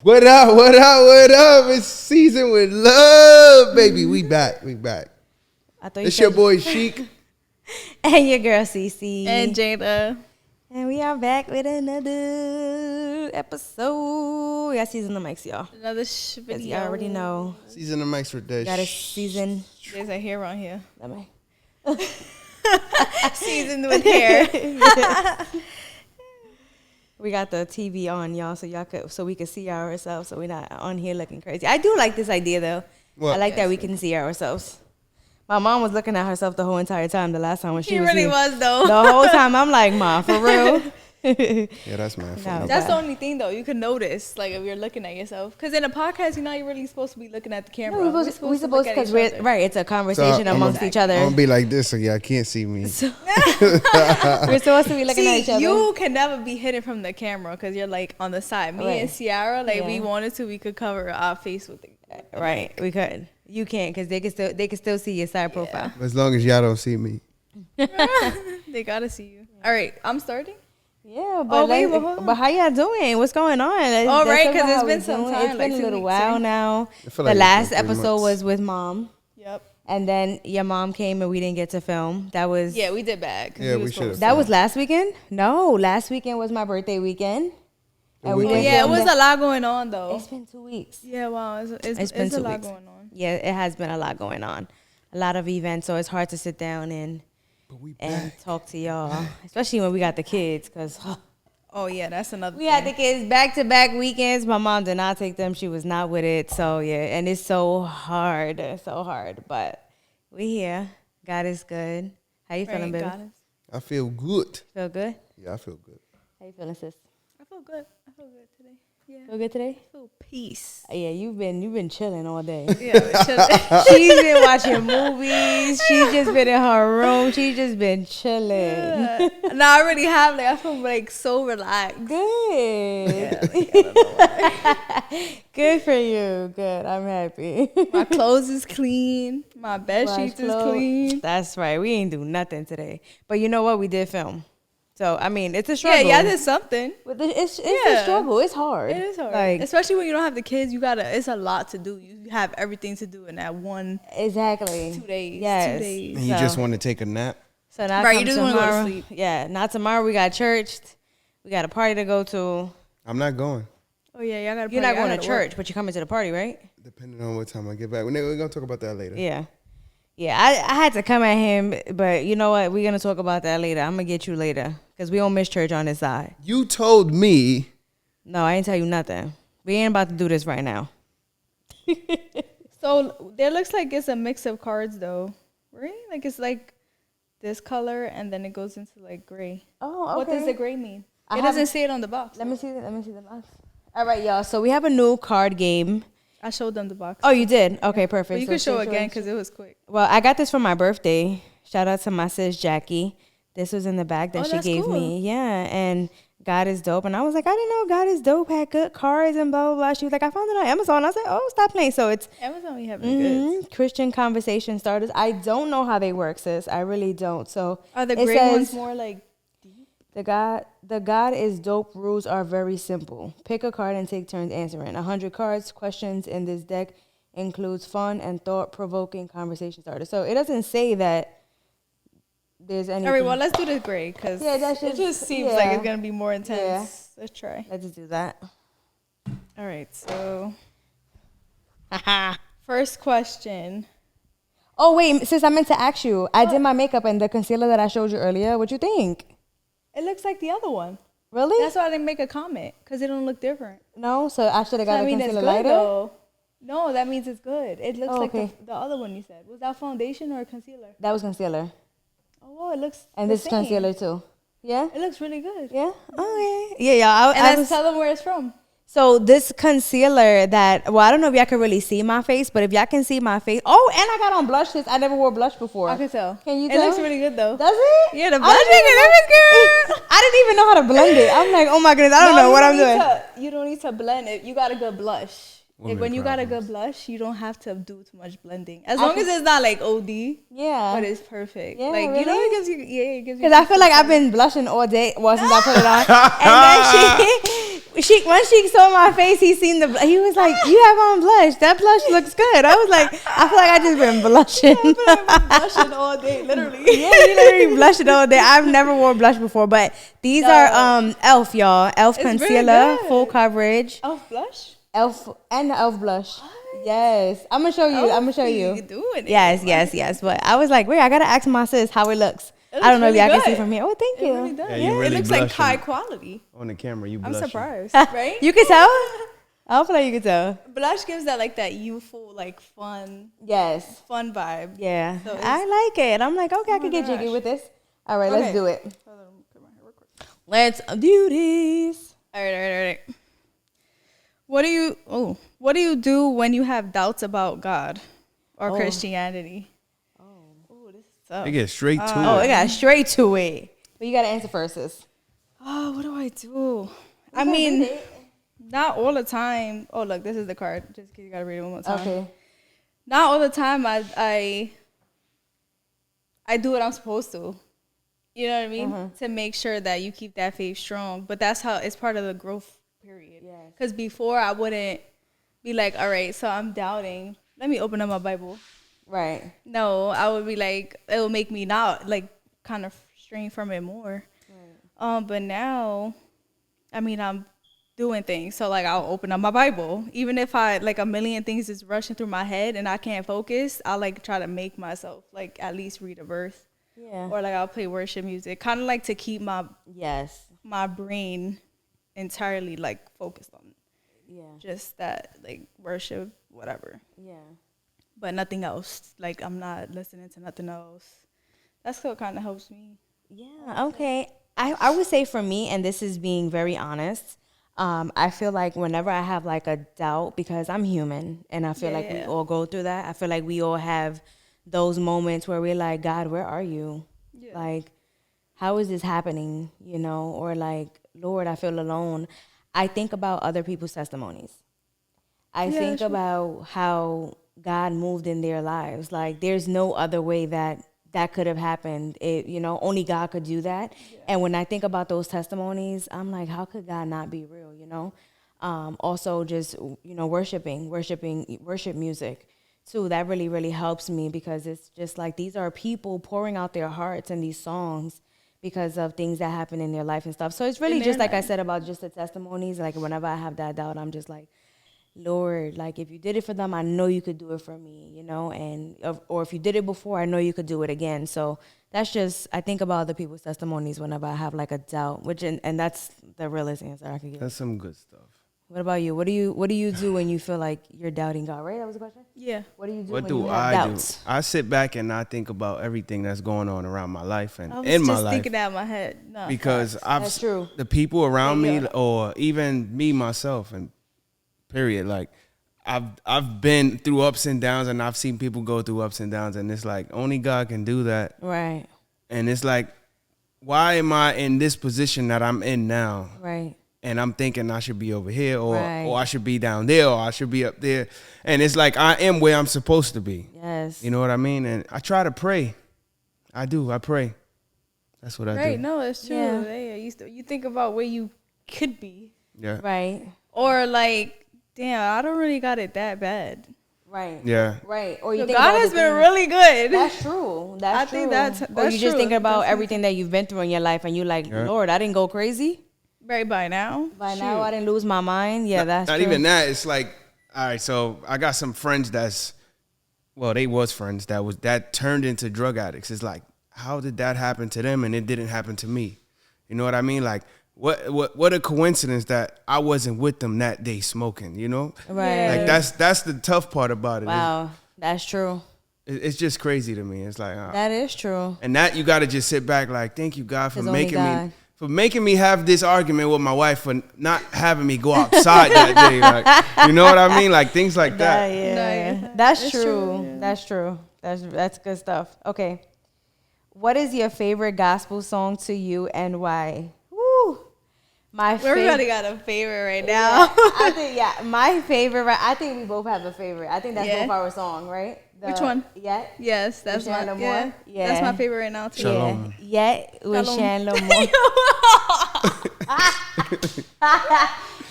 What up, what up, what up? It's Season with Love, baby. We back. It's your boy Sheek. And your girl Cece. And Jada. And we are back with another episode. We got season the mics, y'all. Another video. You already know. Season the mics for that. Got a season. There's a hair on here. Let me. Seasoned with hair. We got the TV on, y'all, so we can see ourselves, so we're not on here looking crazy. I do like this idea, though. What? I like that we can see ourselves. My mom was looking at herself the whole entire time the last time when she was really here. was, though. The whole time, I'm like, Ma, for real? Yeah, that's mad funny. That's the only thing, though. You can notice, like, if you're looking at yourself. Because in a podcast, you're not really supposed to be looking at the camera. No, we're supposed because we're right. It's a conversation amongst each other. I'm gonna be like this, so y'all can't see me. We're supposed to be looking at each other. You can never be hidden from the camera because you're like on the side. Me and Ciara, like we wanted to, we could cover our face with it. Right, we could. You can't because they can still see your side profile. As long as y'all don't see me. They gotta see you. All right, I'm starting. Yeah, but how y'all doing? What's going on? Oh, right, because it's been some time. It's been a little while now. The last episode was with Mom. Yep. And then your mom came and we didn't get to film. That was we did bad. Yeah, we should have. That was last weekend? No, last weekend was my birthday weekend. And we didn't it was a lot going on though. It's been 2 weeks. Yeah, wow, it's been 2 a lot weeks. going on. Yeah, it has been a lot going on. A lot of events, so it's hard to sit down and talk to y'all, especially when we got the kids, because oh yeah, that's another we had the kids back-to-back weekends. My mom did not take them. She was not with it. So yeah, and it's so hard, but we here. God is good. How you feeling, baby? I feel good. Feel good? Yeah, I feel good. How you feeling, sis? I feel good today. Yeah. Feel good today? I feel peace. Yeah, you've been chilling all day. Yeah, chilling. She's been watching movies. She's just been in her room. She's just been chilling. Yeah. No, I really have. Like, I feel like so relaxed. Good. Yeah, like, I don't know why. Good for you. Good. I'm happy. My clothes is clean. My bed sheets is clean. That's right. We ain't do nothing today. But you know what? We did film. So, I mean, it's a struggle. Yeah, I did something. But it's a struggle. It's hard. It is hard. Like, especially when you don't have the kids. It's a lot to do. You have everything to do in that one. Exactly. 2 days. Yes. 2 days. And you just want to take a nap? So now right, you just want to go to sleep. Yeah, not tomorrow. We got church. We got a party to go to. I'm not going. Oh, yeah, y'all got to You're not going to church, but you're coming to the party, right? Depending on what time I get back. We're going to talk about that later. Yeah. Yeah, I had to come at him, but you know what? We're going to talk about that later. I'm going to get you later because we don't miss church on this side. You told me. No, I ain't tell you nothing. We ain't about to do this right now. So there looks like it's a mix of cards, though. Right? Like it's like this color, and then it goes into like gray. Oh, okay. What does the gray mean? It doesn't say it on the box. Let me see the box. All right, y'all. So we have a new card game. I showed them the box. Oh, you did? Okay, perfect. But you can show again because it was quick. Well, I got this for my birthday. Shout out to my sis, Jackie. This was in the bag that she gave me. Yeah, and God is dope. And I was like, I didn't know God is dope, had good cards and blah, blah, blah. She was like, I found it on Amazon. I was like, oh, stop playing. So it's Amazon, we have good. Christian conversation starters. I don't know how they work, sis. I really don't. So are the gray ones more like deep? The God is dope rules are very simple. Pick a card and take turns answering. 100 cards. Questions in this deck includes fun and thought-provoking conversation starters. So it doesn't say that there's anything. All right, well, let's do the gray because it just seems like it's going to be more intense. Yeah. Let's try. Let's do that. All right, so first question. Oh, wait, sis, I meant to ask you. I did my makeup and the concealer that I showed you earlier. What you think? It looks like the other one. Really? That's why I didn't make a comment because it don't look different. No? So I should have got the concealer it's lighter? Though. No, that means it's good. It looks like okay. the other one you said. Was that foundation or concealer? That was concealer. Oh, well, it looks and this same. Concealer too. Yeah? It looks really good. Yeah? Okay. Yeah. And tell them where it's from. So this concealer that, well, I don't know if y'all can really see my face, but if y'all can see my face. Oh, and I got on blush this. I never wore blush before. I can tell. Can you tell? It looks really good though. Does it? Yeah, the blush is good. I didn't even know how to blend it. I'm like, oh my goodness, I don't know what I'm doing. You don't need to blend it. You got a good blush. Like when you got a good blush, you don't have to do too much blending. As long as it's not like OD. Yeah. But it's perfect. Yeah, like, really? you know, it gives you. Because I feel like I've been blushing all day. Well, since I put it on. And then Once Sheek saw my face, he was like, "You have on blush. That blush looks good." I was like, I feel like I just been blushing. I've been blushing all day, literally. Yeah, you literally blushing all day. I've never worn blush before, but these are Elf, y'all. Elf It's concealer, full coverage. Elf blush. Elf and the Elf blush. What? Yes, I'm gonna show you. I'm gonna show you. Doing it. Yes. But I was like, wait, I gotta ask my sis how it looks. I don't know if y'all can see from here. Oh, thank you. Really does. Yeah, you really it looks like blushing. high quality. On the camera, you I'm blushing. surprised, right? You can tell. I don't feel like you can tell. Blush gives that like that youthful, like fun Fun vibe. Yeah, So I like it. I'm like, okay, I can get jiggy with this. All right, let's do it. Let's do this. All right. What do you do when you have doubts about God or Christianity? This is tough. They get straight to it. Oh, it got straight to it. But you gotta answer first, sis. Oh, what do I do? I mean, not all the time. Oh, look, this is the card. Just you gotta read it one more time. Okay. Not all the time. I do what I'm supposed to. You know what I mean? To make sure that you keep that faith strong. But that's how it's part of the growth period. Because before I wouldn't be like, all right, so I'm doubting. Let me open up my Bible. Right. No, I would be like, it will make me not like kind of strain from it more. Right. But now, I mean, I'm doing things. So like I'll open up my Bible. Even if I like a million things is rushing through my head and I can't focus, I'll like try to make myself like at least read a verse. Yeah. Or like I'll play worship music. Kind of like to keep my brain entirely like focused on just that like worship, whatever. Yeah. But nothing else. Like I'm not listening to nothing else. That's what kind of helps me. Yeah. Okay. I would say for me, and this is being very honest, I feel like whenever I have like a doubt, because I'm human and I feel like we all go through that. I feel like we all have those moments where we're like, God, where are you? Yeah. Like, how is this happening? You know, or like, Lord, I feel alone. I think about other people's testimonies. I think about how God moved in their lives. Like, there's no other way that could have happened. Only God could do that. Yeah. And when I think about those testimonies, I'm like, how could God not be real, you know? Also just, worship music too. That really, really helps me because it's just like, these are people pouring out their hearts in these songs because of things that happen in their life and stuff. So it's really just like I said about just the testimonies. Like whenever I have that doubt, I'm just like, Lord, like if you did it for them, I know you could do it for me, or if you did it before, I know you could do it again. So that's just, I think about other people's testimonies whenever I have like a doubt, and that's the realest answer I could give. That's some good stuff. What about you? What do you do when you feel like you're doubting God? Right? That was the question? Yeah. What do you do when you have doubts? I sit back and I think about everything that's going on around my life and in my life. I was just thinking that in my head. No, because that's true. The people around me or even me myself and period. Like I've been through ups and downs and I've seen people go through ups and downs and it's like only God can do that. Right. And it's like, why am I in this position that I'm in now? Right. And I'm thinking I should be over here or I should be down there or I should be up there. And it's like I am where I'm supposed to be. Yes. You know what I mean? And I try to pray. I do. I pray. That's what I do. Right. No, it's true. Yeah. You think about where you could be. Yeah. Right. Or like, damn, I don't really got it that bad. Right. Yeah. Right. Or you so think God has been really good. That's true. I think that's or you just thinking about everything that you've been through in your life and you like, Lord, I didn't go crazy. Right, by now I didn't lose my mind. Yeah, that's not true. Even that. It's like, all right, so I got some friends they was friends that turned into drug addicts. It's like, how did that happen to them and it didn't happen to me? You know what I mean? Like, what a coincidence that I wasn't with them that day smoking, you know? Right. Like that's the tough part about it. Wow, that's true. It's just crazy to me. It's like that is true. And that you got to just sit back like, thank you God for making me have this argument with my wife for not having me go outside that day. Like, you know what I mean? Like things like that. Yeah. That's true. Yeah. That's true. That's good stuff. Okay. What is your favorite gospel song to you and why? Woo. Everybody got a favorite right now. My favorite. I think we both have a favorite. I think that's both our song, right? Which one? Yet? Yes, that's my yeah. That's my favorite right now too. Shalom. Yet with Shalom.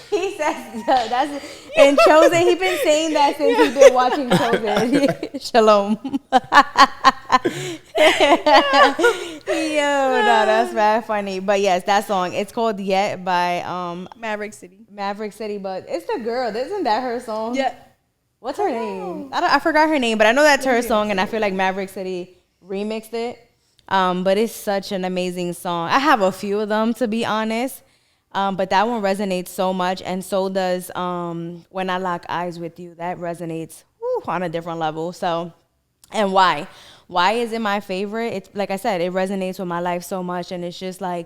He says that's and Chosen. He been saying that since he been watching Chosen. Shalom. Yo, no, that's very funny. But yes, that song. It's called "Yet" by Maverick City. Maverick City. But it's the girl. Isn't that her song? Yeah. What's her name? I forgot her name, but I know that's her song, and I feel like Maverick City remixed it. But it's such an amazing song. I have a few of them, to be honest. But that one resonates so much, and so does When I Lock Eyes With You. That resonates on a different level. So, and why? Why is it my favorite? It's like I said, it resonates with my life so much, and it's just well,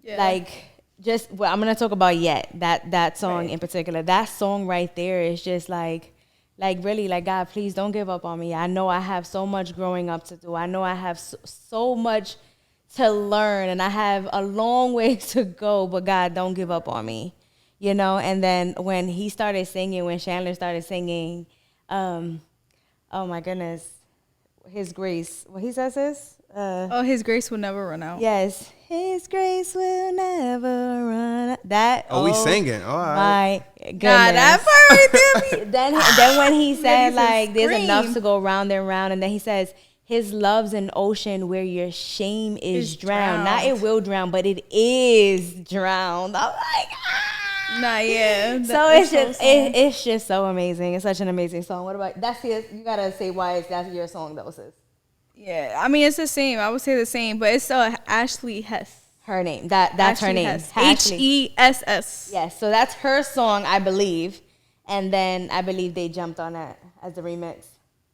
I'm gonna talk about Yet, that song in particular. That song right there is just like really, like, God, please don't give up on me. I know I have so much growing up to do. I know I have so much to learn, and I have a long way to go, but God, don't give up on me, And then when he started singing, when Chandler started singing, oh my goodness, His grace, what he says is, His grace will never run out. Yes, His grace will never run out. That, we singing. All right. My goodness. God, that part right there. then when he said, Makes like, us there's scream. enough to go round and round, and then he says, His love's an ocean where your shame is drowned. Not it will drown, but it is drowned. I'm like, Nah, yeah. So it's just so amazing. It's such an amazing song. What about you gotta say why that's your song though, sis. Yeah, I mean it's the same. I would say the same, but it's Ashley Hess. Her name. That's Ashley her name. Hess. Ashley. HESS. Yes. So that's her song, I believe, and then I believe they jumped on that as the remix.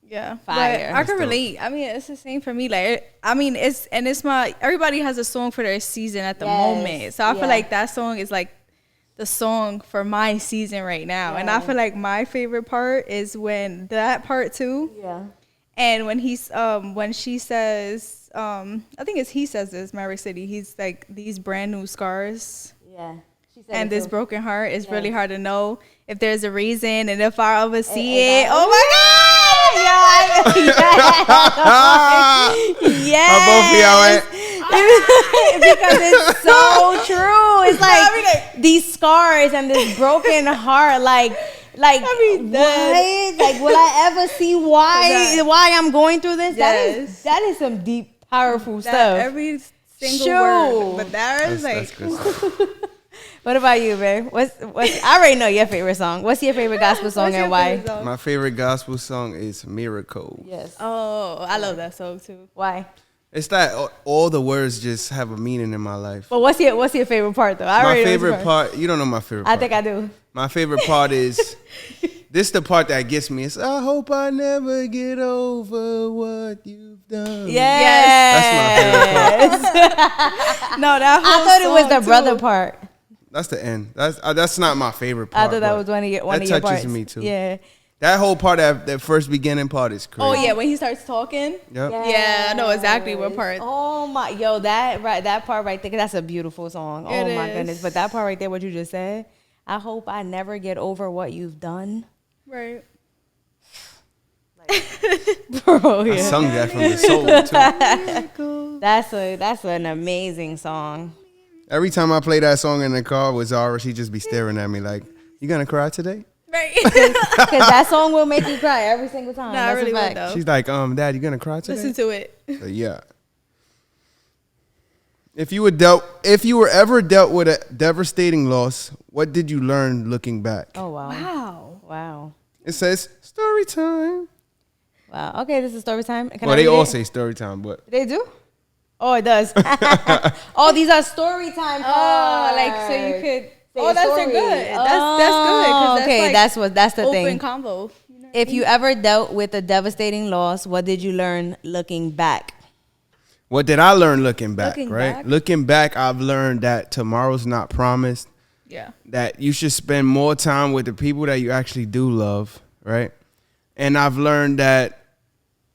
Yeah, Fire. But I can relate. I mean, it's the same for me. Like, I mean, it's everybody has a song for their season at the moment. So I feel like that song is like the song for my season right now. And I feel like my favorite part is when that part too. Yeah. And when when she says, I think he says this, Maverick City, he's like, these brand new scars. Yeah. And this broken heart is really hard to know if there's a reason, and if I ever see it. Oh my God! Yeah. Both of y'all went. Because it's so true. It's like these scars and this broken heart, like what? Like, will I ever see why I'm going through this? Yes. That is some deep, powerful stuff. Every single word. But that is like. What about you, babe? What's I already know your favorite song. What's your favorite gospel song and why? My favorite gospel song is Miracle. Yes. Oh, I love that song too. Why? It's that all the words just have a meaning in my life. But what's your favorite part though? My favorite part, you don't know my favorite part. I think I do. My favorite part is this the part that gets me. It's I hope I never get over what you've done. Yes. That's my favorite part. No, that whole I thought it was the too. brother part. That's the end. That's not my favorite part. I thought that was one of your parts. That touches me too. Yeah. That whole part, that first beginning part is crazy. Oh yeah, when he starts talking. Yep. Yeah, I know exactly what part. Oh my, that part right there, that's a beautiful song. Oh my goodness, but that part right there, what you just said, I hope I never get over what you've done. Right. Bro, I sung that from the soul too. That's an amazing song. Every time I play that song in the car with Zara, she'd just be staring at me like, "You gonna cry today?" Right. Because that song will make you cry every single time. Nah, that's really a fact. would though. She's like, Dad, you gonna cry today?" Listen to it. Yeah. If you were ever dealt with a devastating loss, what did you learn looking back? Oh wow. Wow. It says story time. Wow. Okay, this is story time. Well, they all say story time, but they do. Oh, it does. Oh, these are story time. Oh, like so you could. Oh, that's story. good. That's good. Okay, that's the open thing. convo. If you ever dealt with a devastating loss, what did you learn looking back? what did I learn looking back? Looking Looking back, I've learned that tomorrow's not promised. Yeah. That you should spend more time with the people that you actually do love, right? And I've learned that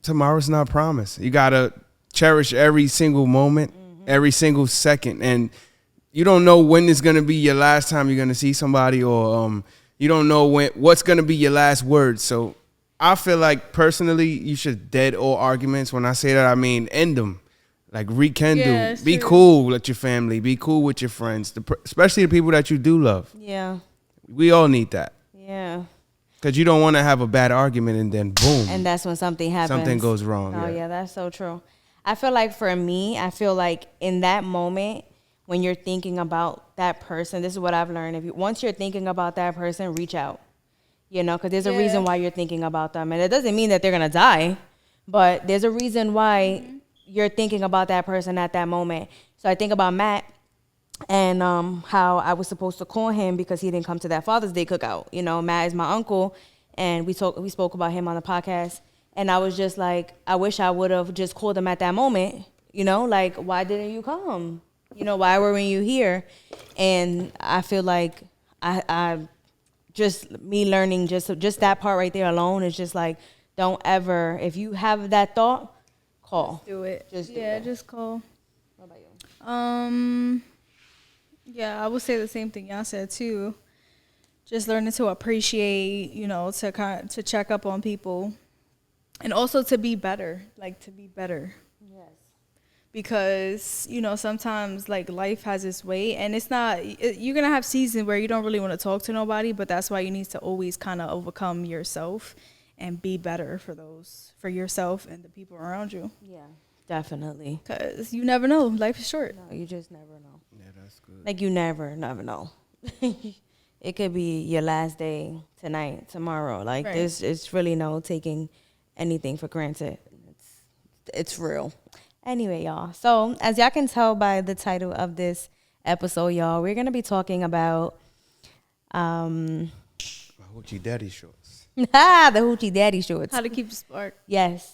tomorrow's not promised. You gotta cherish every single moment, every single second, and you don't know when it's gonna be your last time you're gonna see somebody, or you don't know what's gonna be your last word. So I feel like personally, you should dead all arguments. When I say that, I mean end them, like rekindle. Yeah, be true. cool with your family. Be cool with your friends, especially the people that you do love. Yeah. We all need that. Yeah. Because you don't want to have a bad argument and then boom. And that's when something happens. Something goes wrong. Oh, yeah, that's so true. I feel like for me, in that moment, when you're thinking about that person, this is what I've learned. Once you're thinking about that person, reach out. You know, because there's a reason why you're thinking about them. And it doesn't mean that they're going to die, but there's a reason why you're thinking about that person at that moment. So I think about Matt and how I was supposed to call him because he didn't come to that Father's Day cookout. You know, Matt is my uncle, and we spoke about him on the podcast. And I was just like, I wish I would have just called him at that moment. You know, like, why didn't you come? You know, why weren't you here? And I feel like I just me learning just that part right there alone is just like, don't ever, if you have that thought, call. Just do it. Just call. What about you? Yeah, I would say the same thing y'all said too. Just learning to appreciate, you know, to check up on people, and also to be better, Yes. Because, you know, sometimes like life has its way, and it's not, you're gonna have seasons where you don't really want to talk to nobody, but that's why you need to always kind of overcome yourself and be better for yourself and the people around you. Yeah, definitely. Because you never know, life is short. No, you just never know. Yeah, that's good. Like, you never know. It could be your last day tonight, tomorrow. Like, Right. it's really no taking anything for granted. It's real. Anyway, y'all. So, as y'all can tell by the title of this episode, y'all, we're going to be talking about My hoochie daddy shorts. the hoochie daddy shorts. How to keep the spark Yes.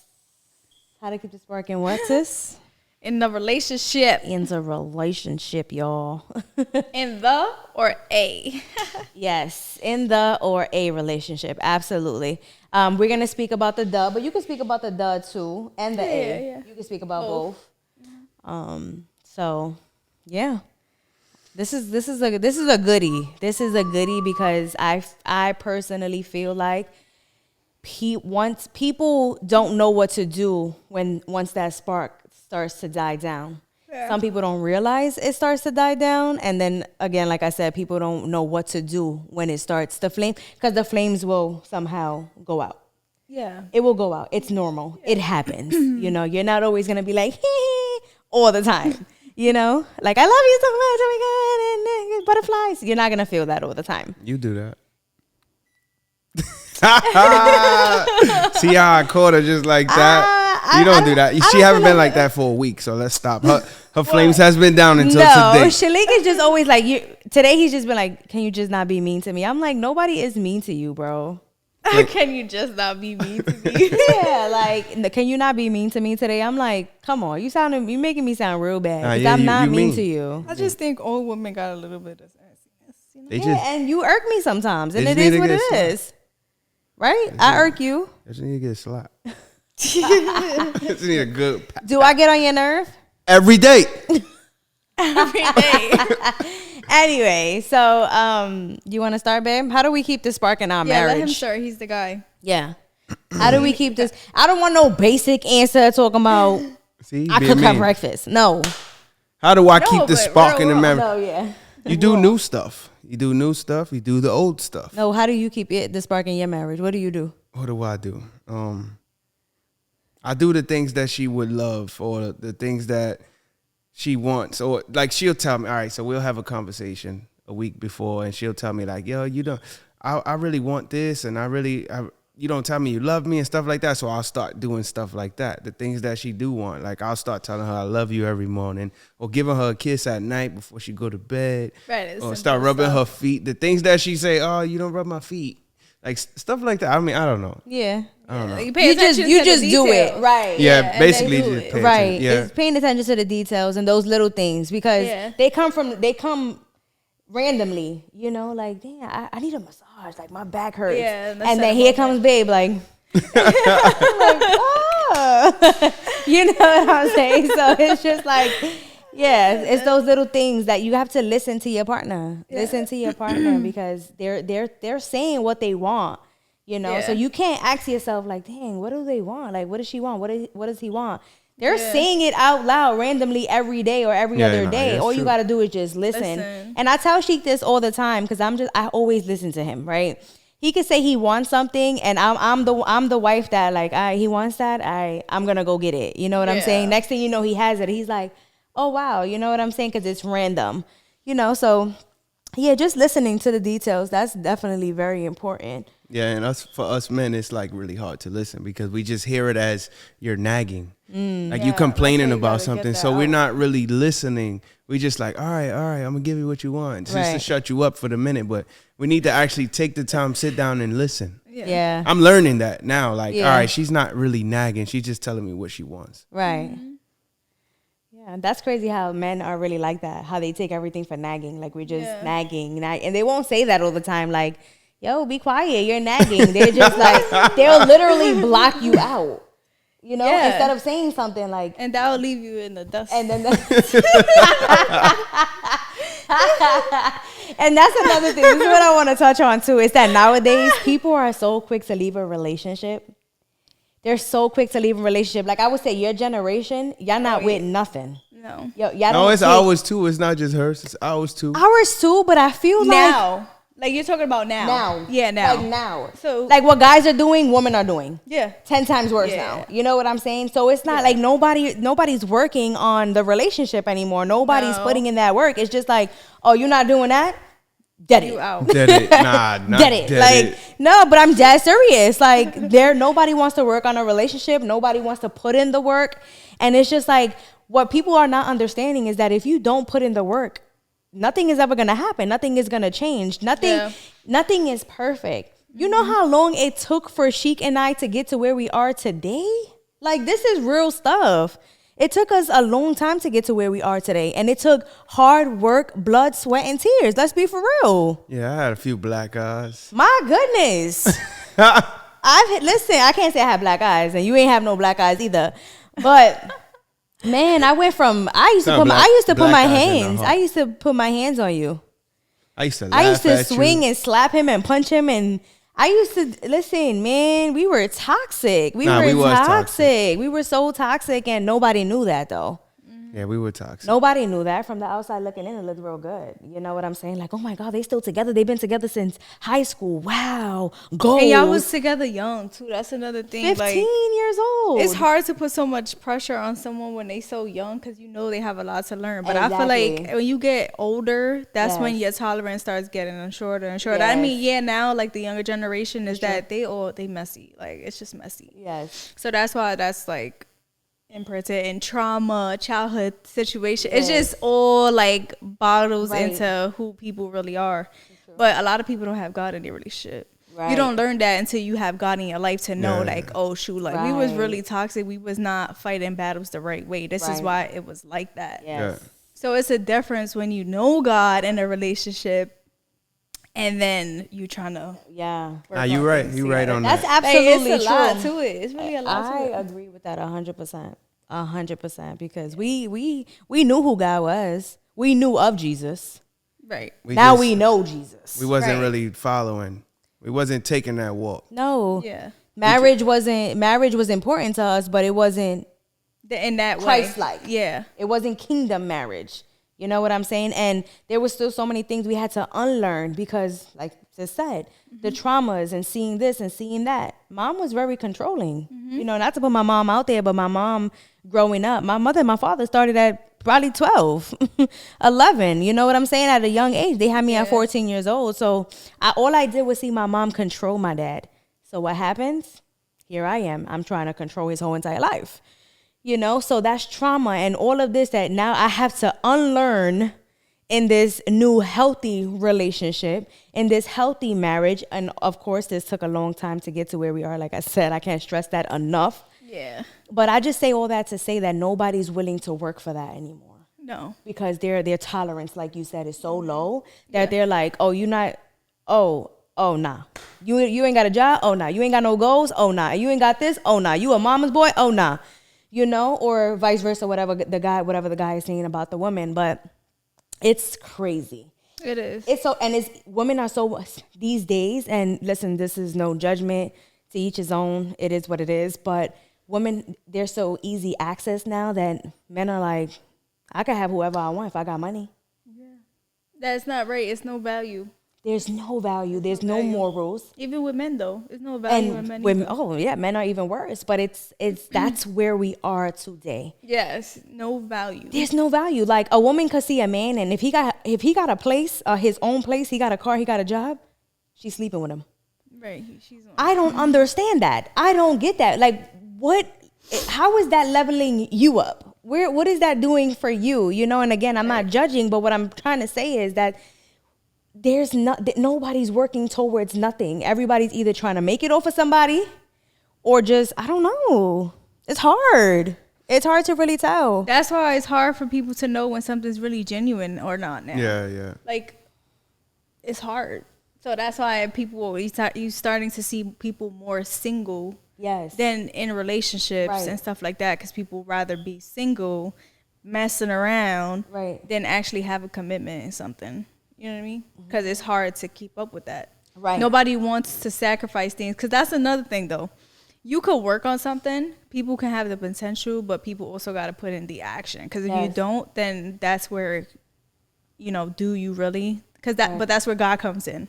How to keep the spark in what, sis? in the relationship. In the relationship, y'all. In the or a. Yes, in the or a relationship. Absolutely. We're going to speak about the but you can speak about the too, and the a. Yeah. You can speak about both. So, yeah. This is a goodie. This is a goodie because I personally feel like once people don't know what to do once that spark starts to die down. Yeah. Some people don't realize it starts to die down, and then again, like I said, people don't know what to do when it starts to flame, because the flames will somehow go out. Yeah. It will go out. It's normal. Yeah. It happens. You know, you're not always gonna be like all the time. You know, like, I love you so much, oh my God, and butterflies. You're not gonna feel that all the time. You do that. See how I caught her just like that? You don't do that. She haven't been like that for a week, so let's stop. Her flames has been down until today. Shalik is just always like, today he's just been like, can you just not be mean to me? I'm like, nobody is mean to you, bro. Can you just not be mean to me? Yeah, like, can you not be mean to me today? I'm like, come on, you making me sound real bad. Because I'm not mean to you. I just think all women got a little bit of sassiness. You know? And you irk me sometimes, and it is what it is. Right? I irk you. I just need to get a slap. Just need a good pat. Do I get on your nerve? Every day. Every day. Anyway, so you want to start, babe? How do we keep this spark in our marriage? Let him start. He's the guy. Yeah. How do we keep this? I don't want no basic answer talking about I cook her breakfast. No. How do I keep the spark in the marriage? No, yeah. You do new stuff. You do new stuff. You do the old stuff. No, how do you keep the spark in your marriage? What do you do? What do? I do the things that she would love, or the things that she wants. Or like, she'll tell me, all right, so we'll have a conversation a week before, and she'll tell me like, yo, I really want this, and you don't tell me you love me and stuff like that. So I'll start doing stuff like that. The things that she do want. Like, I'll start telling her I love you every morning, or giving her a kiss at night before she go to bed. Right. Or start rubbing her feet. The things that she say, oh, you don't rub my feet. Like, stuff like that. I mean, I don't know. Yeah. I don't know. You just do it. Right. Yeah, basically just pay right. attention. Yeah. It's paying attention to the details and those little things, because they come randomly, you know, like, damn, I need a massage, like my back hurts. Yeah, and then here comes babe, like, like, oh. You know what I'm saying? So it's just like, yeah, it's those little things that you have to listen to your partner. Yeah. Listen to your partner, because they're saying what they want, you know. Yeah. So you can't ask yourself like, dang, what do they want? Like, what does she want? What does he want? They're saying it out loud randomly every day or every other day. All you got to do is just listen. And I tell Sheek this all the time because I always listen to him, right? He could say he wants something, and I'm the wife that like, he wants that. I'm gonna go get it. You know what I'm saying? Next thing you know, he has it. He's like, oh wow, you know what I'm saying? Because it's random, you know. So yeah, just listening to the details, that's definitely very important. Yeah, and for us men, it's like really hard to listen because we just hear it as you're nagging, like you complaining about something. So we're not really listening. We just like, all right, I'm gonna give you what you want, just to shut you up for the minute. But we need to actually take the time, sit down, and listen. Yeah, I'm learning that now. Like, all right, she's not really nagging; she's just telling me what she wants. Right. Yeah, that's crazy how men are really like that. How they take everything for nagging. Like we're just nagging, and they won't say that all the time. Like, yo, be quiet, you're nagging. They're just like, they'll literally block you out, you know, instead of saying something like. And that'll leave you in the dust. And then and that's another thing. This is what I want to touch on too, is that nowadays people are so quick to leave a relationship. They're so quick to leave a relationship. Like I would say your generation, y'all not with nothing. No. Y'all no, it's ours too. It's not just hers. It's ours too. Ours too, but I feel now. Like you're talking about now. Now. Yeah, now. Like now. So like what guys are doing, women are doing. Yeah. 10 times worse now. You know what I'm saying? So it's not like nobody's working on the relationship anymore. Nobody's putting in that work. It's just like, oh, you're not doing that? Dead it. You out. Dead it. Nah, not dead it. Like, no, but I'm dead serious. Like nobody wants to work on a relationship. Nobody wants to put in the work. And it's just like, what people are not understanding is that if you don't put in the work, nothing is ever going to happen. Nothing is going to change. Nothing is perfect. You know how long it took for Sheek and I to get to where we are today? Like, this is real stuff. It took us a long time to get to where we are today. And it took hard work, blood, sweat, and tears. Let's be for real. Yeah, I had a few black eyes. My goodness. Listen, I can't say I have black eyes, and you ain't have no black eyes either. But... man, I went from I used to put my hands on you. I used to swing and slap him and punch him, and I used to listen, man. We were toxic. We were toxic. We were so toxic, and nobody knew that though. Yeah, we were toxic. Nobody knew that. From the outside looking in, it looked real good. You know what I'm saying? Like, oh my God, they still together. They've been together since high school. Wow. Goals. And y'all was together young too. That's another thing. 15 years old. It's hard to put so much pressure on someone when they so young because you know they have a lot to learn. But I feel like when you get older, that's when your tolerance starts getting shorter and shorter. I mean, now like the younger generation is that they messy. Like it's just messy. Yes. So that's why that's like imprinted in trauma, childhood situation. It's just all like bottles into who people really are. But a lot of people don't have God in their relationship. You don't learn that until you have God in your life to know like, oh shoot, like we was really toxic. We was not fighting battles the right way. This is why it was like that. So it's a difference when you know God in a relationship and then you trying to nah, you right. You right on that. that. That's absolutely it's a true. lot to it. It's really a lot to it. I agree with that 100%. 100%, because we knew who God was. We knew of Jesus. Right. We know Jesus. We wasn't really following. We wasn't taking that walk. No. Yeah. Marriage was important to us, but it wasn't in that way. Christ-like. Yeah. It wasn't kingdom marriage. You know what I'm saying? And there was still so many things we had to unlearn because, like I said, the traumas and seeing this and seeing that. Mom was very controlling. You know, not to put my mom out there, but my mom growing up, my mother and my father started at probably 12, 11. You know what I'm saying? At a young age. They had me at 14 years old. So all I did was see my mom control my dad. So what happens? Here I am. I'm trying to control his whole entire life. You know, so that's trauma and all of this that now I have to unlearn in this new healthy relationship, in this healthy marriage. And of course, this took a long time to get to where we are. Like I said, I can't stress that enough. Yeah. But I just say all that to say that nobody's willing to work for that anymore. No. Because their tolerance, like you said, is so low that they're like, oh, you're not, oh, nah. You ain't got a job? Oh, nah. You ain't got no goals? Oh, nah. You ain't got this? Oh, nah. You a mama's boy? Oh, nah. You know, or vice versa, whatever the guy is saying about the woman. But it's crazy. It is. Women are so these days, and listen, this is no judgment, to each his own. It is what it is. But women, they're so easy access now that men are like, I can have whoever I want if I got money. That's not right. It's no value. There's no value. There's no morals. Even with men, though, there's no value in men. Women, oh yeah, men are even worse. But it's that's where we are today. Yes, no value. There's no value. Like a woman could see a man, and if he got a place, his own place, he got a car, he got a job, she's sleeping with him. Right. She's on. I don't understand that. I don't get that. Like, what? How is that leveling you up? What is that doing for you? You know. And again, I'm not judging, but what I'm trying to say is that nobody's working towards nothing. Everybody's either trying to make it off of somebody, or just I don't know. It's hard. It's hard to really tell. That's why it's hard for people to know when something's really genuine or not now. Yeah. Like, it's hard. So that's why you starting to see people more single than in relationships and stuff like that, because people rather be single, messing around, than actually have a commitment in something. You know what I mean? Because it's hard to keep up with that. Right. Nobody wants to sacrifice things, because that's another thing, though. You could work on something. People can have the potential, but people also got to put in the action. Because if you don't, then that's where, do you really? But that's where God comes in.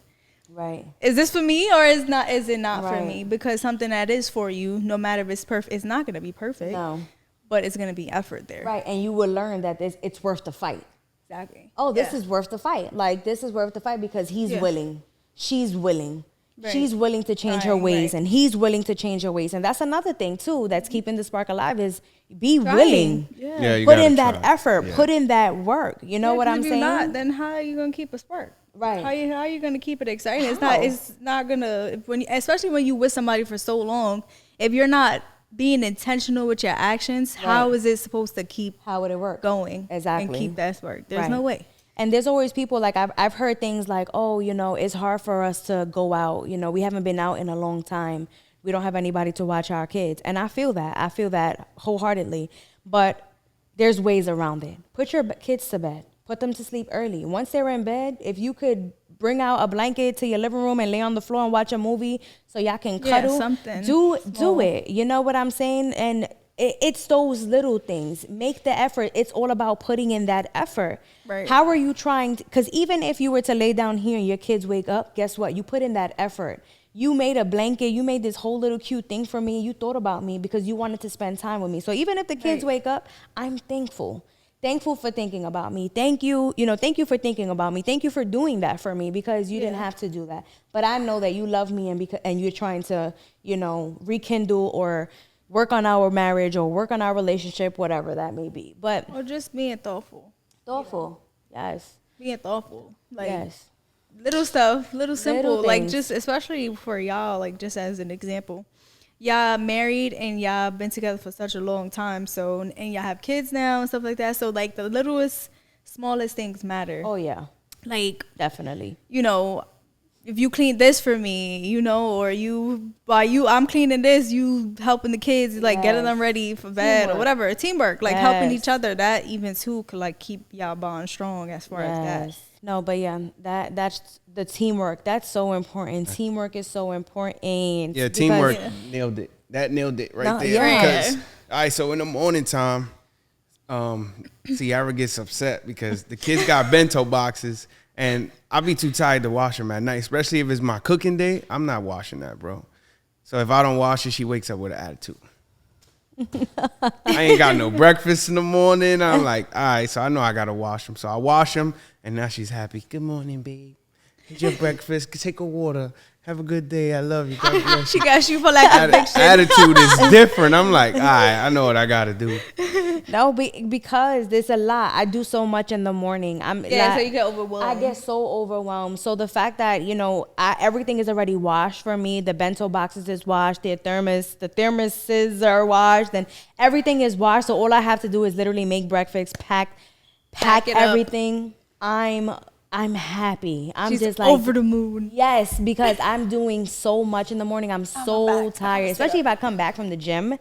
Right. Is this for me or is it not for me? Because something that is for you, no matter if it's perfect, it's not going to be perfect. No. But it's going to be effort there. Right. And you will learn that it's worth the fight. Exactly. Oh, this is worth the fight. Like, this is worth the fight because he's willing. She's willing. Right. She's willing to change her ways, and he's willing to change her ways. And that's another thing, too, that's keeping the spark alive is be willing. Yeah, you put in that effort. Yeah. Put in that work. You know what I'm saying? If you're not, then how are you going to keep a spark? Right. How are you going to keep it exciting? It's not going to, especially when you with somebody for so long, if you're not being intentional with your actions, how is it supposed to keep how would it work going and keep that spark? There's no way. And there's always people like I've heard things like, oh, it's hard for us to go out. We haven't been out in a long time. We don't have anybody to watch our kids. And I feel that wholeheartedly. But there's ways around it. Put your kids to bed. Put them to sleep early. Once they're in bed, if you could bring out a blanket to your living room and lay on the floor and watch a movie so y'all can cuddle, do it. You know what I'm saying? And it's those little things. Make the effort. It's all about putting in that effort. Right. How are you trying to, because even if you were to lay down here and your kids wake up, guess what? You put in that effort. You made a blanket. You made this whole little cute thing for me. You thought about me because you wanted to spend time with me. So even if the kids wake up, I'm thankful. Thankful for thinking about me. Thank you. Thank you for thinking about me. Thank you for doing that for me because you didn't have to do that. But I know that you love me and you're trying to, rekindle or work on our marriage or work on our relationship, whatever that may be. Or just being thoughtful. Yes. Being thoughtful. Little stuff, little simple. Like, just especially for y'all, like, just as an example. Y'all married and y'all been together for such a long time. So, and y'all have kids now and stuff like that. So, like, the littlest, smallest things matter. Oh, yeah. Like, definitely. If you clean this for me, or I'm cleaning this, you helping the kids, like getting them ready for bed or whatever. Teamwork, like helping each other. That even too could like keep y'all bond strong as far as that. No, but yeah, that's the teamwork. That's so important. Teamwork is so important. Yeah, teamwork nailed it. That nailed it right there. Yeah. Because, all right, so in the morning time, Ciara gets upset because the kids got bento boxes. And I'll be too tired to wash them at night, especially if it's my cooking day. I'm not washing that, bro. So if I don't wash it, she wakes up with an attitude. I ain't got no breakfast in the morning. I'm like, all right, so I know I got to wash them. So I wash them, and now she's happy. Good morning, babe. Get your breakfast. Take a water. Have a good day. I love you. God bless you. She got you for that attitude is different. I'm like, all right, I know what I got to do. No, because there's a lot. I do so much in the morning. So you get overwhelmed. I get so overwhelmed. So the fact that, everything is already washed for me. The bento boxes is washed. The thermoses are washed. And everything is washed. So all I have to do is literally make breakfast, pack everything. I'm happy. She's just like over the moon. Yes, because I'm doing so much in the morning. I'm so tired, especially if I come back from the gym.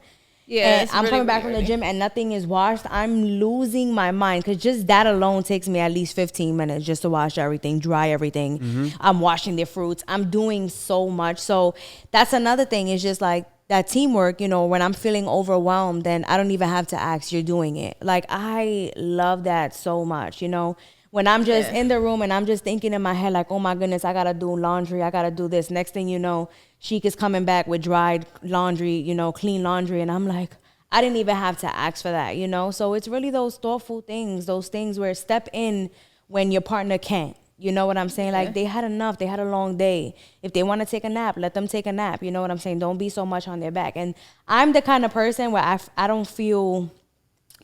Yeah, I'm coming back from the gym and nothing is washed. I'm losing my mind because just that alone takes me at least 15 minutes just to wash everything, dry everything. Mm-hmm. I'm washing their fruits. I'm doing so much. So that's another thing. It's just like that teamwork, you know, when I'm feeling overwhelmed, then I don't even have to ask, you're doing it. Like, I love that so much, you know. When I'm just in the room and I'm just thinking in my head, like, oh my goodness, I gotta do laundry, I gotta do this. Next thing you know, Sheik is coming back with dried laundry, you know, clean laundry. And I'm like, I didn't even have to ask for that, you know. So it's really those thoughtful things, those things where step in when your partner can't. You know what I'm saying? Like, they had enough. They had a long day. If they want to take a nap, let them take a nap. You know what I'm saying? Don't be so much on their back. And I'm the kind of person where I don't feel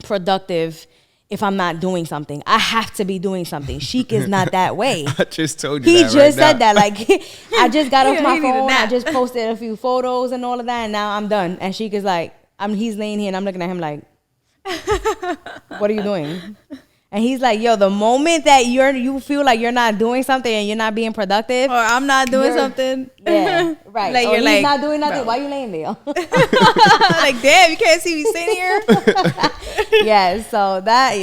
productive if I'm not doing something. I have to be doing something. Sheik is not that way. I just told you He that just right said now. that. Like, I just got off my he need a phone. I nap. just posted a few photos and all of that, and now I'm done. And Sheik is like, he's laying here, and I'm looking at him like, what are you doing? And he's like, yo, the moment that you feel like you're not doing something and you're not being productive, Or I'm not doing something. yeah, right. Like, Or you're he's like, not doing nothing. bro. Why you laying there? Like, damn, you can't see me sitting here. Yeah. So that,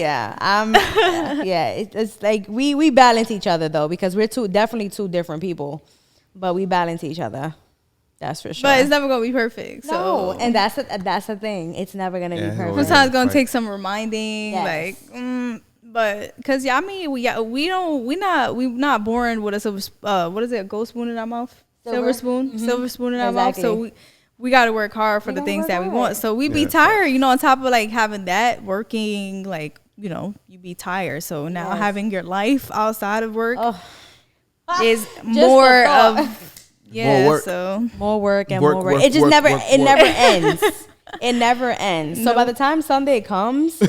it's like we balance each other though, because we're definitely two different people, but we balance each other. That's for sure. But it's never gonna be perfect. So No, and that's the thing. It's never gonna be Yeah, perfect. well, sometimes it's gonna Right. take some reminding, Yes. like, but because I mean, we not born with a silver, what is it, a gold spoon in our mouth, Silver silver spoon in our mouth. So Exactly. we got to work hard for We the gotta things work that we hard. want. So we be Yeah, tired, you know, on top of like having that working, like, you know, you be tired. So now Yes. having your life outside of work Ugh. is Just more the thought. of yeah. More work. So More work and Work, more work. work, It just work, never work, it work. never ends. It never ends. So by Nope. the time Sunday comes,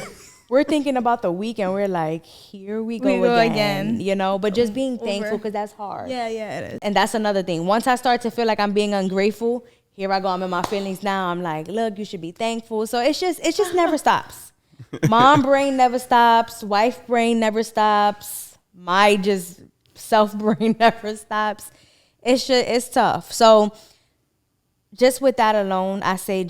we're thinking about the week and we're like, here we go, go again. again. You know, but just being Over. thankful, because that's hard. yeah, it is. And that's another thing. Once I start to feel like I'm being ungrateful, here I go. I'm in my feelings now. I'm like, look, you should be thankful. So it just never stops. Mom brain never stops. Wife brain never stops. My just self brain never stops. It's tough. So just with that alone, I say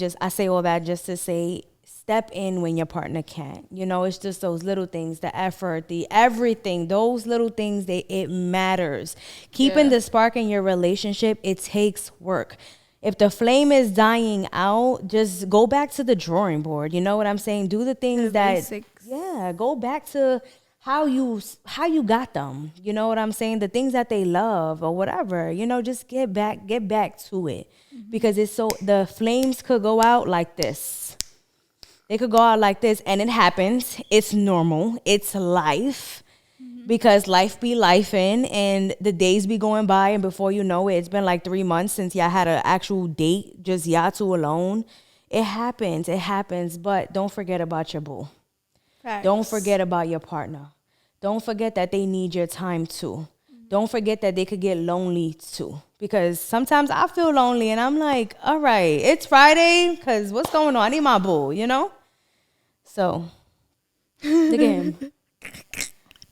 all that just to say, step in when your partner can't. You know, it's just those little things, the effort, the everything, those little things, it matters. Keeping the spark in your relationship, it takes work. If the flame is dying out, just go back to the drawing board. You know what I'm saying? Do the things The basics. go back to how you got them. You know what I'm saying? The things that they love or whatever. You know, just get back to it. Because the flames could go out like this. They could go out like this, and it happens. It's normal. It's life. Because life be lifing, and the days be going by, and before you know it, it's been like 3 months since y'all had an actual date, just y'all two alone. It happens, but don't forget about your boo. Facts. Don't forget about your partner. Don't forget that they need your time too. Don't forget that they could get lonely too. Because sometimes I feel lonely and I'm like, all right, it's Friday, because what's going on? I need my boo, you know? So, again,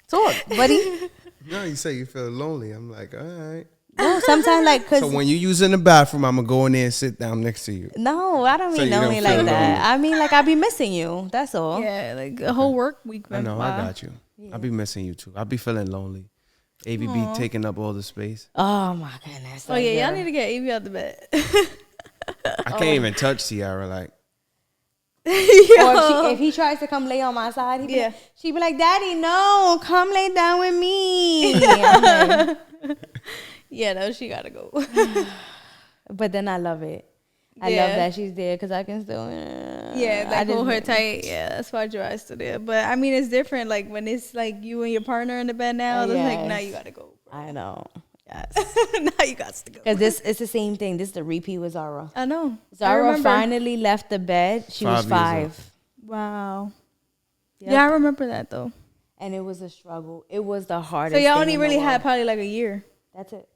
talk, buddy. No, you say you feel lonely. I'm like, all right. No, sometimes like, So cause when you use in the bathroom, I'm gonna go in there and sit down next to you. no, I don't So mean you don't lonely feel like that. lonely. I mean like I be missing you. That's all. Yeah, like a whole work week. I went know, by. I got you. I be missing you too. I be feeling lonely. Avy be taking up all the space. Oh my goodness. Oh yeah, y'all need to get Evie out the bed. I can't even touch Tiara. Like, Or if he tries to come lay on my side, she'd be like, "Daddy, no, come lay down with me." I'm like, Yeah, no, she gotta go. but then I love it. I Yeah. love that she's there because I can still. Yeah, I like hold her just- tight. Yeah, that's why Joy's still there. But I mean, it's different. Like when it's like you and your partner in the bed now. It's like now Yes. you gotta go. I know. Yes. Now you got to go. Because it's the same thing. This is the repeat with Zara. I know. I Zara remember. finally left the bed. She was 5 years 5. Wow. Yep. Yeah, I remember that though. And it was a struggle. It was the hardest. So y'all thing only in the really world. had probably like a year. That's it.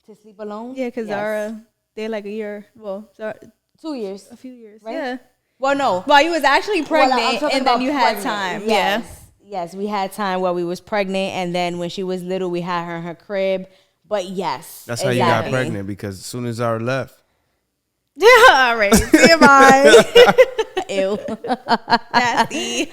To sleep alone? Yeah, because Yes. Zara, they like a year. Well, Zara, 2 years. a few years. Right? Yeah. Well, no. Well, you was actually pregnant, Well, I'm talking and then about you had pregnant. time. Yes. Yeah. Yes, we had time where we was pregnant, and then when she was little, we had her in her crib. But yes, that's how you got exactly. pregnant, because as soon as Zara left, Yeah. All right. See you. Bye. Ew. Nasty.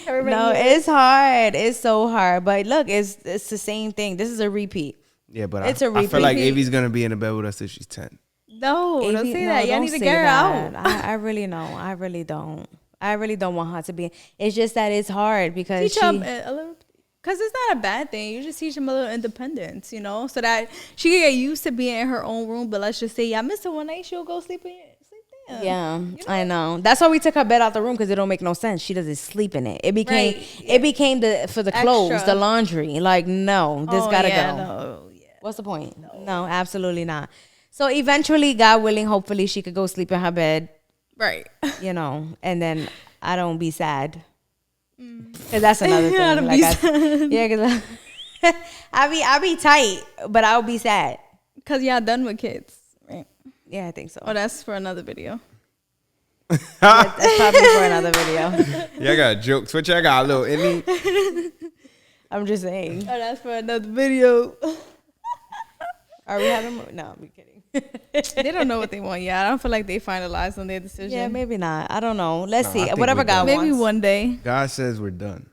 No, it's hard. It's so hard. But look, it's the same thing. This is a repeat. yeah, but It's a I feel like repeat. Avy's gonna be in the bed with us if she's 10. No, don't AB, say no, that. Y'all don't need to say get her that. out. I really don't. I really don't. I really don't want her to be. It's just that it's hard because Teach them a little, because it's not a bad thing. You just teach them a little independence, you know, so that she can get used to being in her own room. But let's just say, yeah, I miss her one night. She'll go sleep there. Yeah, You know? I know. That's why we took her bed out the room because it don't make no sense. She doesn't sleep in it. It became it became for the clothes, Extra. the laundry. Like no, this gotta go. No, yeah. What's the point? No, absolutely not. So eventually, God willing, hopefully she could go sleep in her bed. Right. You know, and then I don't be sad. Cause that's another thing. I don't be sad. Yeah, cause I be tight, but I'll be sad. Because y'all done with kids, right? Yeah, I think so. Oh, that's for another video. That's probably for another video. Yeah, I got jokes. Which I got a little indie. I'm just saying. Oh, that's for another video. Are we having? No, I'm kidding. They don't know what they want yet. I don't feel like they finalized on their decision. Yeah, maybe not. I don't know. Let's No, I see. think Whatever we're God done. Maybe wants. one day. God says we're done.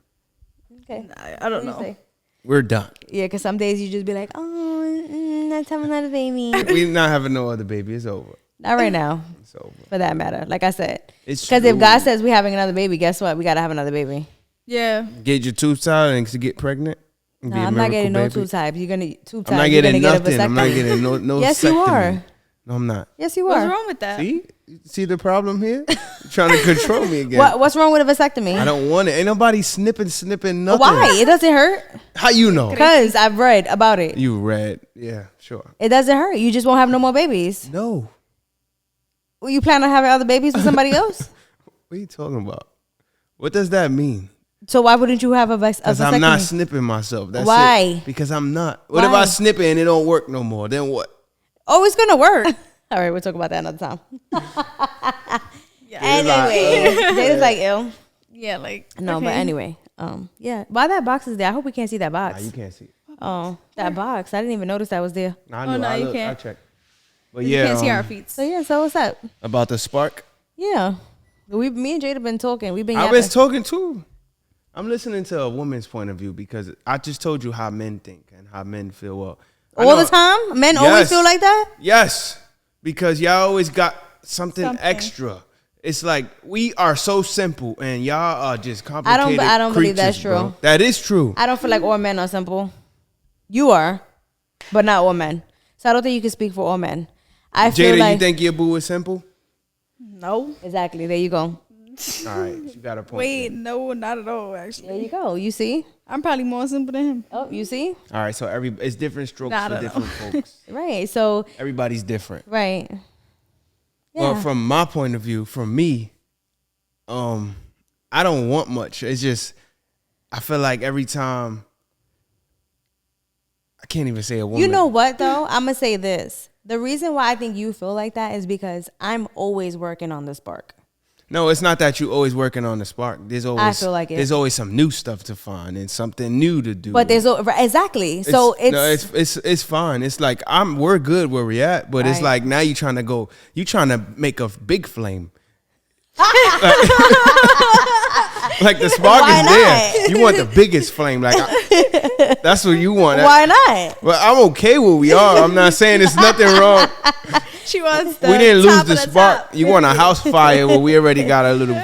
Okay. I don't What do you know. say? We're done. Yeah, because some days you just be like, oh, let's have another baby. We're not having no other baby. It's over. Not right now, It's over. for that matter. Like I said. It's Because if true. God says we're having another baby, guess what? We got to have another baby. Yeah. Get your tubes out and to get pregnant. and No, be a I'm not miracle getting no baby. tube types. You're going to tube types. I'm not You're getting gonna get a nothing. I'm not vasectomy. getting no Yes, you vasectomy. are. No, I'm not. Yes, you What's are. wrong with that? See the problem here? You're trying to control me again. What's wrong with a vasectomy? I don't want it. Ain't nobody snipping nothing. Why? It doesn't hurt. How you know? Because I've read about it. You read. Yeah, sure. It doesn't hurt. You just won't have no more babies. No. Well, you plan on having other babies with somebody else? What are you talking about? What does that mean? So why wouldn't you have a Because vasectomy? I'm not snipping myself. That's Why? it. Because I'm not. What if Why? I snip it and it don't work no more? Then what? Oh, it's going to work. All right, we'll talk about that another time. Yeah. Anyway, Jada's like ill. Yeah, like. No, okay. but anyway. Yeah. Why that box is there? I hope we can't see that Nah, box. you can't see it. Oh, that box. I didn't even notice that was there. Nah, I Oh, knew. no, I you looked, can't. I checked. But You yeah, can't see our feet. So yeah, so what's up? about the spark. Yeah. Me and Jada been talking. We've been I yapping. was talking too. I'm listening to a woman's point of view because I just told you how men think and how men feel. Well, I all know- the time? Men always Yes. feel like that? Yes, because y'all always got something Something. extra. It's like we are so simple and y'all are just complicated. I don't believe that's creatures, bro. true. That is true. I don't feel like all men are simple. You are, but not all men. So I don't think you can speak for all men. I feel Jada, like you think your boo is simple? No. exactly. There you go. All right, you got a point. Wait, no, not at all, actually. There you go. You see? I'm probably more simple than him. Oh, you see? All right, so it's different strokes Nah, I for don't different folks. Right. So Everybody's different. right. Yeah. Well, from my point of view, from me, I don't want much. It's just I feel like every time I can't even say a woman. You know what though? I'm gonna say this. The reason why I think you feel like that is because I'm always working on the spark. No, it's not that you always working on the spark. There's always feel like it. There's always some new stuff to find and something new to do. But there's exactly. So it's fine. It's like we're good where we're at, but it's Right. like now you trying to make a big flame. Like the spark Why is not? there. You want the biggest flame. Like that's what you want. why not? Well, I'm okay where we are. I'm not saying there's nothing wrong. She wants the We didn't lose top the of spark. top. You want a house fire where we already got a little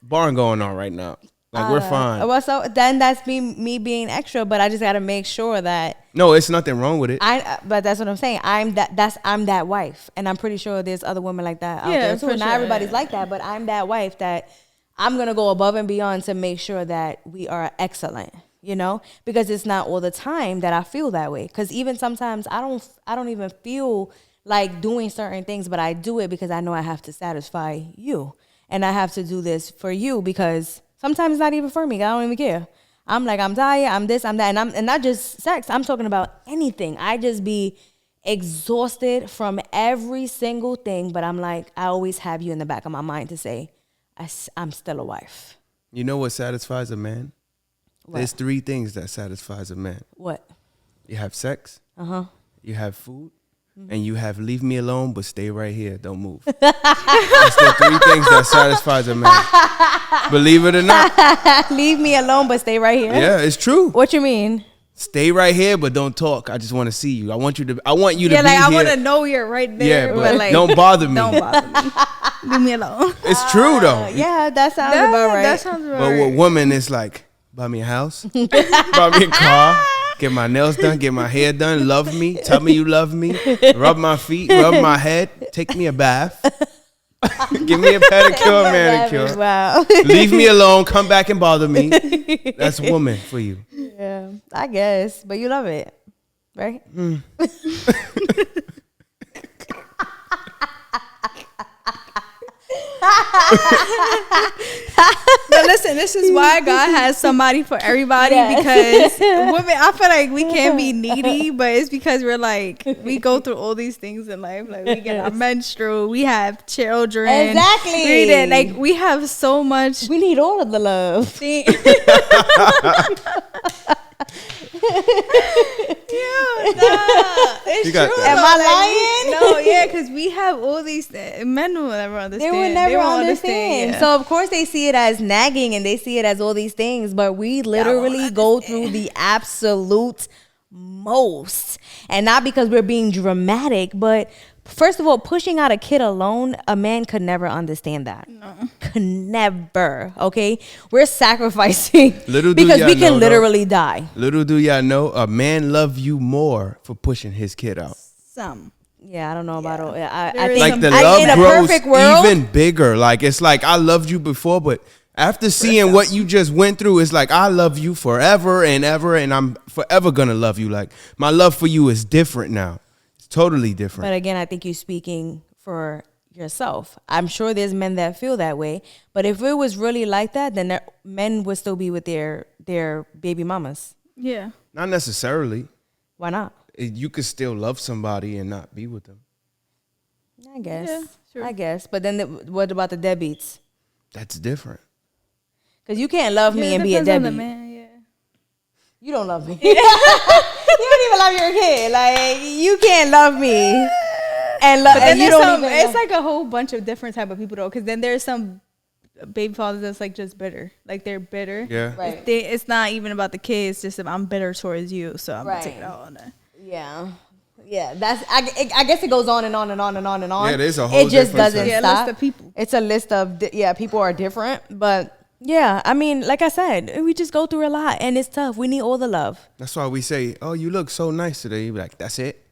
barn going on right now. Like we're fine. Well, so then that's me being extra, but I just got to make sure that No, it's nothing wrong with it. But that's what I'm saying. I'm that wife, and I'm pretty sure there's other women like that out Yeah, there too. for Not sure. everybody's like that, but I'm that wife that I'm gonna go above and beyond to make sure that we are excellent. You know, because it's not all the time that I feel that way. Because even sometimes I don't even feel like doing certain things, but I do it because I know I have to satisfy you, and I have to do this for you because sometimes it's not even for me. I don't even care. I'm like, I'm tired, I'm this, I'm that, and not just sex. I'm talking about anything. I just be exhausted from every single thing, but I'm like, I always have you in the back of my mind to say, I'm still a wife. You know what satisfies a man? What? There's 3 things that satisfies a man. What? You have sex, Uh-huh. you have food, and you have leave me alone, but stay right here. Don't move. That's the 3 things that satisfies a man. Believe it or not. Leave me alone, but stay right here. Yeah, it's true. What you mean? Stay right here, but don't talk. I just want to see you. I want you to be like I here. want to know you're right there. Yeah, but like, don't bother me. Don't bother me. Leave me alone. It's true though. Yeah, that sounds about right. That sounds about But right. with women, it's like, buy me a house, buy me a car, get my nails done, get my hair done, love me, tell me you love me, rub my feet, rub my head, take me a bath, give me a pedicure, manicure. Wow. Leave me alone, come back and bother me. That's a woman for you. Yeah, I guess, but you love it, right? But listen, this is why God has somebody for everybody because women, I feel like we can't be needy, but it's because we're like, we go through all these things in life. Like we get our menstrual, we have children. Exactly. We have so much. We need all of the love. It's got true. that. Am I lying? No, yeah, because we have all these things. Men will never understand. They would never won't understand. yeah. So of course they see it as nagging and they see it as all these things, but we literally go through the absolute most. And not because we're being dramatic, but first of all, pushing out a kid alone, a man could never understand that. No. Could never. Okay? We're sacrificing Little do because y'all we can know, literally die. Little do y'all know, a man love you more for pushing his kid out. Some. Yeah, I don't know about all. I There is think Like the some- love in a grows perfect world, even bigger. Like it's like I loved you before, but after seeing what you just went through, it's like I love you forever and ever, and I'm forever gonna love you. Like my love for you is different now. It's totally different. But again, I think you're speaking for yourself. I'm sure there's men that feel that way. But if it was really like that, then men would still be with their baby mamas. Yeah. Not necessarily. Why not? You could still love somebody and not be with them. I guess. Yeah, sure. I guess. But then what about the deadbeats? That's different. Because you can't love me and be a depends on the deadbeat. man, yeah. You don't love me. You don't even love your kid. Like, you can't love me. And But then and you there's don't even it's like a whole bunch of different type of people though, because then there's some baby fathers that's like just bitter, like they're bitter. Yeah. Right. It's not even about the kids, just if I'm bitter towards you, so I'm gonna take it Right. all on that. Yeah. Yeah, that's. I guess it goes on and on and on and on and on. Yeah, there's a whole It just different doesn't thing. Yeah, stop. list of people. It's a list of people are different, but yeah, I mean, like I said, we just go through a lot, and it's tough. We need all the love. That's why we say, "Oh, you look so nice today." You be like, "That's it."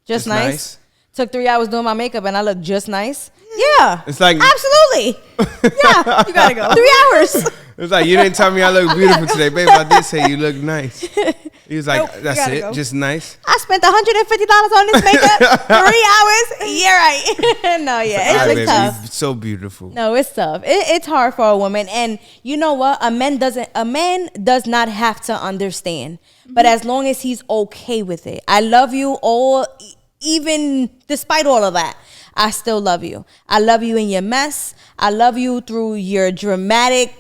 Just Just nice. nice. Took 3 hours doing my makeup, and I look just nice. Yeah, It's like absolutely. Yeah, You gotta go. 3 hours. it's like you didn't tell me I look beautiful today, babe. I did say you look nice. He was like, Nope, you "That's gotta it, go. just nice." I spent $150 on this makeup. 3 hours. Yeah, right. No, yeah, All right, it's baby, tough. you're so beautiful. No, it's tough. It's hard for a woman, and you know what? A man does not have to understand, but as long as he's okay with it. I love you all, even despite all of that. I still love you. I love you in your mess. I love you through your dramatic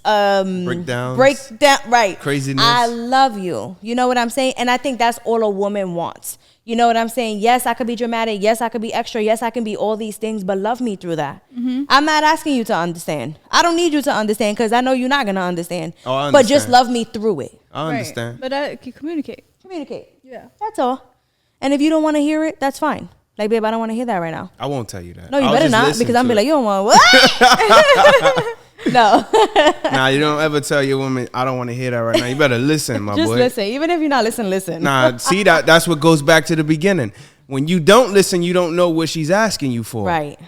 Breakdown, right? craziness. I love you. You know what I'm saying? And I think that's all a woman wants. You know what I'm saying? Yes, I could be dramatic. Yes, I could be extra. Yes, I can be all these things, but love me through that. I'm not asking you to understand. I don't need you to understand because I know you're not going to understand. Oh, I But just understand. love me through it. I understand. Right. But can communicate. Communicate. Yeah. That's all. And if you don't want to hear it, that's fine. Like, babe, I don't want to hear that right now. I won't tell you that. No, you I'll better just not listen because I'm to be like, it. you don't want what? No. Nah, you don't ever tell your woman, I don't want to hear that right now. You better listen, my Just boy. listen. Even if you're not listen. Nah, see that's what goes back to the beginning. When you don't listen, you don't know what she's asking you for. Right.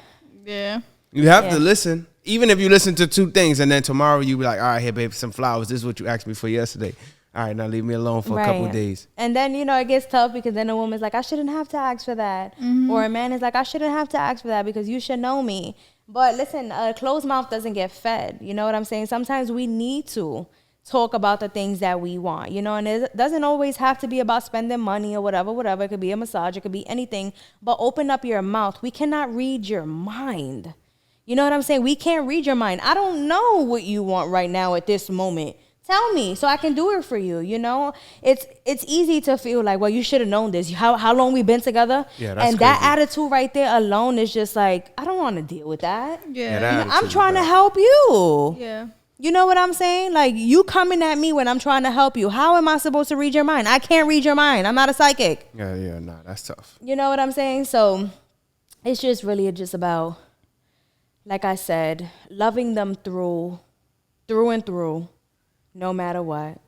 Yeah. You have Yeah. to listen. Even if you listen to 2 things and then tomorrow you be like, all right, here, babe, some flowers. This is what you asked me for yesterday. All right, now leave me alone for a couple of days. And then, it gets tough because then a woman's like, I shouldn't have to ask for that. Or a man is like, I shouldn't have to ask for that because you should know me. But listen, a closed mouth doesn't get fed. You know what I'm saying? Sometimes we need to talk about the things that we want, and it doesn't always have to be about spending money or whatever. It could be a massage. It could be anything. But open up your mouth. We cannot read your mind. You know what I'm saying? We can't read your mind. I don't know what you want right now at this moment. Tell me so I can do it for you. It's easy to feel like, well, you should have known this. How long we've been together? Yeah, that's and that crazy. attitude right there alone is just like, I don't want to deal with that. Yeah. that I'm attitude trying to is bad. help you. Yeah. You know what I'm saying? Like, you coming at me when I'm trying to help you. How am I supposed to read your mind? I can't read your mind. I'm not a psychic. Yeah, nah, that's tough. You know what I'm saying? So it's just really just about, like I said, loving them through and through, no matter what.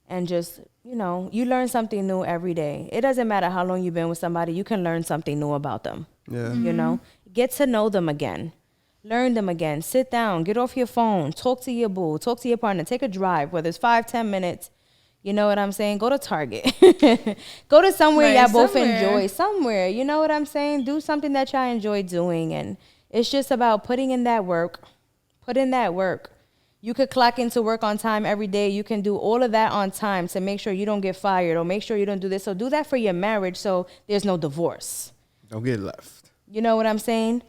And just, you know, you learn something new every day. It doesn't matter how long you've been with somebody. You can learn something new about them. Yeah. You know? Get to know them again. Learn them again. Sit down. Get off your phone. Talk to your boo. Talk to your partner. Take a drive, whether it's 5-10 minutes. You know what I'm saying? Go to Target. Go to somewhere y'all both enjoy. Somewhere. You know what I'm saying? Do something that y'all enjoy doing. And it's just about putting in that work. Put in that work. You could clock into work on time every day. You can do all of that on time to make sure you don't get fired or make sure you don't do this. So do that for your marriage so there's no divorce. Don't get left. You know what I'm saying?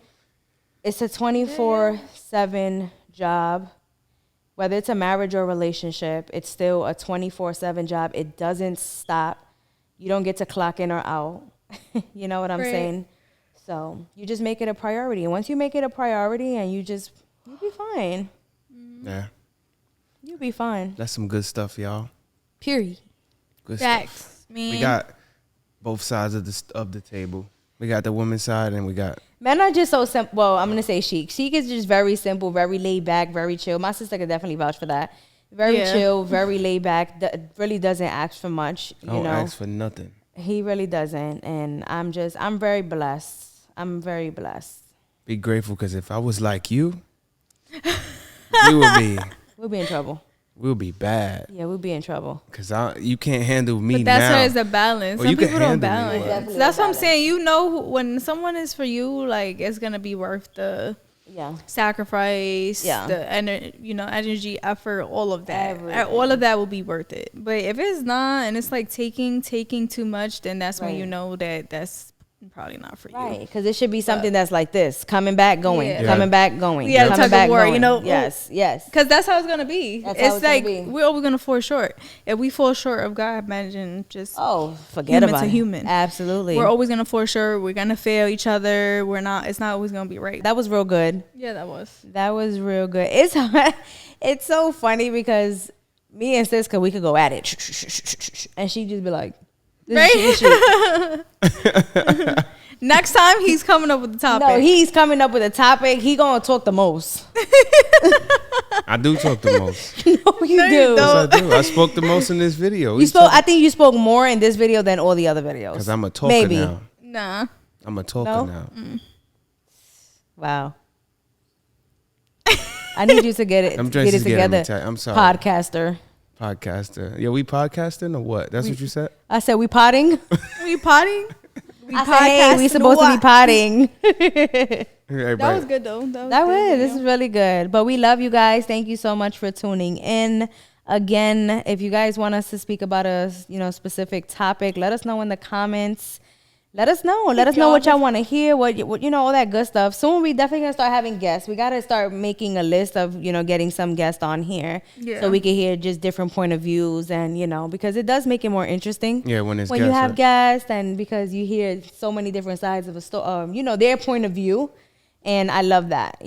It's a 24/7 job. Whether it's a marriage or relationship, it's still a 24/7 job. It doesn't stop. You don't get to clock in or out. You know what I'm saying? So you just make it a priority. And once you make it a priority and you'll be fine. Yeah. You'll be fine. That's some good stuff, y'all. Period. Good Facts, stuff. man. We got both sides of the table. We got the women's side and we got... Men are just so simple. Well, I'm going to say Sheek. Sheek is just very simple, very laid back, very chill. My sister could definitely vouch for that. Very chill, very laid back. Really doesn't ask for much. Don't ask for nothing. He really doesn't. And I'm very blessed. I'm very blessed. Be grateful, because if I was like you, we'll be in trouble. We'll be bad. Yeah, we'll be in trouble. Because you can't handle me but that's now. why it's a balance. Well, Some people don't handle me, balance. That's what I'm saying. You know, when someone is for you, like, it's going to be worth the sacrifice, the energy, effort, all of that. Everything. All of that will be worth it. But if it's not, and it's like taking too much, then that's when you know that's probably not for you. Right, because it should be something that's like this, coming back, going, coming back, going. Yeah, coming tug of war, you know. Yes. Because that's how it's going to be. It's like, we're always going to fall short. If we fall short of God, imagine just forget human about to it. human. Absolutely. We're always going to fall short. We're going to fail each other. It's not always going to be right. That was real good. Yeah, that was real good. It's so funny because me and Siska, we could go at it. And she'd just be like, this shit. Next time he's coming up with the topic. No, he's coming up with a topic. He gonna talk the most. I do talk the most. No, you do. Yes, I do. I spoke the most in this video. I think you spoke more in this video than all the other videos. Because I'm a talker now. Nah. I'm a talker now. Wow. I need you to get it together. I'm sorry. Podcaster. Yeah, we podcasting or what? That's what you said? I said we potting. We potting? I said, hey, we supposed to be potting. That was good though. This is really good. But we love you guys. Thank you so much for tuning in. Again, if you guys want us to speak about a specific topic, let us know in the comments. Let us know. Let us know what y'all want to hear. What all that good stuff. Soon we definitely gonna start having guests. We gotta start making a list of getting some guests on here, so we can hear just different point of views, and because it does make it more interesting. Yeah, when you have guests, and because you hear so many different sides of a story, their point of view, and I love that.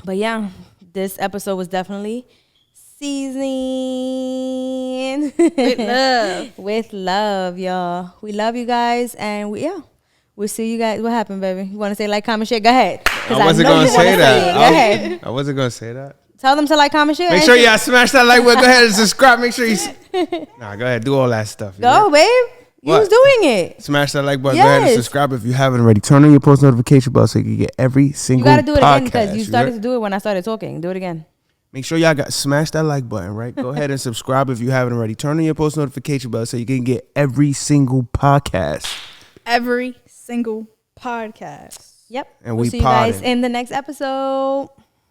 But yeah, this episode was definitely seasoning with love, y'all. We love you guys, and we'll see you guys. What happened, baby? You want to say like, comment, share? Go ahead. I wasn't gonna say that. Go ahead. I wasn't gonna say that. Tell them to like, comment, share. Make sure y'all smash that like button. Go ahead and subscribe. Make sure you go ahead, do all that stuff. Go, babe. You was doing it. Smash that like button. Go ahead and subscribe if you haven't already. Turn on your post notification bell so you can get every single podcast. You gotta do it again because you started to do it when I started talking. Do it again. Make sure y'all smash that like button, right? Go ahead and subscribe if you haven't already. Turn on your post notification bell so you can get every single podcast. Every single podcast. Yep. And we'll see you guys in the next episode.